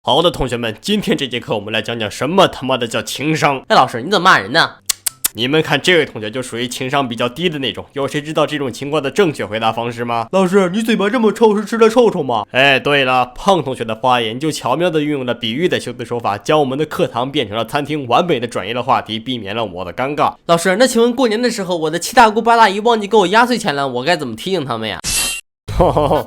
好的，同学们，今天这节课我们来讲讲什么他妈的叫情商。哎，老师，你怎么骂人呢？你们看这位同学就属于情商比较低的那种，有谁知道这种情况的正确回答方式吗？老师，你嘴巴这么臭是吃了臭臭吗？哎，对了，胖同学的发言就巧妙地运用了比喻的修辞手法，将我们的课堂变成了餐厅，完美的转移了话题，避免了我的尴尬。老师，那请问过年的时候，我的七大姑八大姨忘记给我压岁钱了，我该怎么提醒他们呀？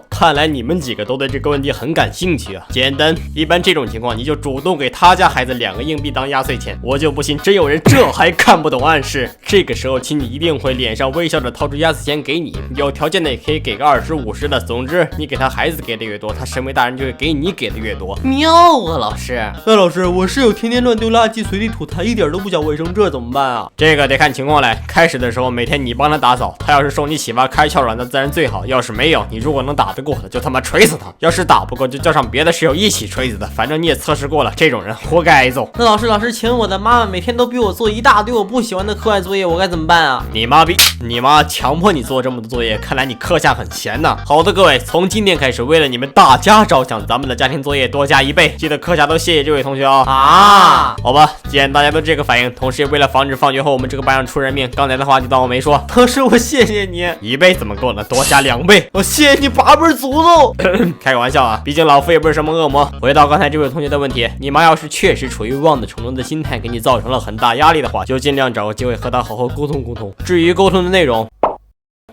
看来你们几个都对这个问题很感兴趣啊。简单，一般这种情况你就主动给他家孩子2个硬币当压岁钱，我就不信真有人这还看不懂暗示。这个时候亲戚一定会脸上微笑着掏出压岁钱给你，有条件的也可以给个20、50的。总之，你给他孩子给的越多，他身为大人就会给你给的越多。妙啊，老师。那老师，我室友天天乱丢垃圾，随地吐痰，一点都不讲卫生，这怎么办啊？这个得看情况来。开始的时候每天你帮他打扫，他要是受你启发开窍了，那自然最好。要是没有，你如果能打得过他，就他妈锤死他；要是打不过，就叫上别的室友一起锤死他。反正你也测试过了，这种人活该挨揍。那老师，请问我的妈妈每天都逼我做一大堆我不喜欢的课外作业，我该怎么办啊？你妈强迫你做这么多作业，看来你课下很闲呐。好的，各位，从今天开始，为了你们大家着想，咱们的家庭作业多加1倍，记得课下都谢谢这位同学啊。好吧，既然大家都这个反应，同时也为了防止放学后我们这个班上出人命，刚才的话就当我没说。老师，我谢谢你，1倍怎么够呢？多加2倍。我谢谢你8辈祖宗。开个玩笑啊，毕竟老夫也不是什么恶魔。回到刚才这位同学的问题，你妈要是确实处于望子成龙的心态，给你造成了很大压力的话，就尽量找个机会和她好好沟通沟通。至于沟通的内容，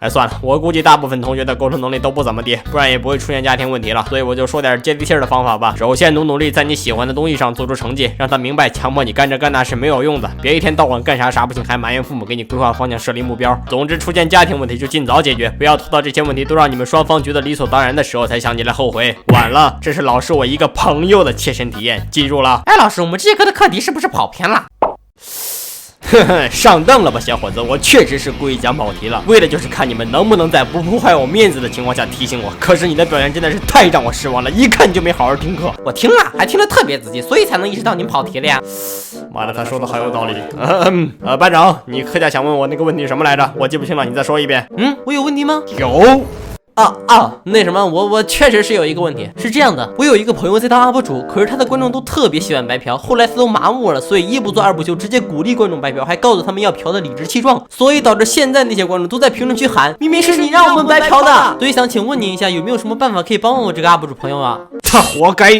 算了，我估计大部分同学的沟通能力都不怎么地，不然也不会出现家庭问题了。所以我就说点接地气的方法吧。首先努力在你喜欢的东西上做出成绩，让他明白强迫你干这干那是没有用的。别一天到晚干啥不行，还埋怨父母给你规划方向设立目标。总之，出现家庭问题就尽早解决，不要拖到这些问题都让你们双方觉得理所当然的时候才想起来后悔。晚了，这是老师我一个朋友的切身体验，记住了。哎，老师，我们这节课的课题是不是跑偏了？上当了吧，小伙子！我确实是故意讲跑题了，为的就是看你们能不能在不破坏我面子的情况下提醒我。可是你的表现真的是太让我失望了，一看就没好好听课。我听了，还听得特别仔细，所以才能意识到您跑题了呀。妈的，他说的好有道理。班长，你课下想问我那个问题什么来着？我记不清了，你再说一遍。我有问题吗？有。那什么，我确实是有一个问题，是这样的，我有一个朋友在当 UP 主，可是他的观众都特别喜欢白嫖，后来都麻木了，所以一不做二不休，直接鼓励观众白嫖，还告诉他们要嫖的理直气壮，所以导致现在那些观众都在评论区喊，明明是你让我们白嫖的。所以想请问您一下，有没有什么办法可以帮我这个 UP 主朋友啊？他活该。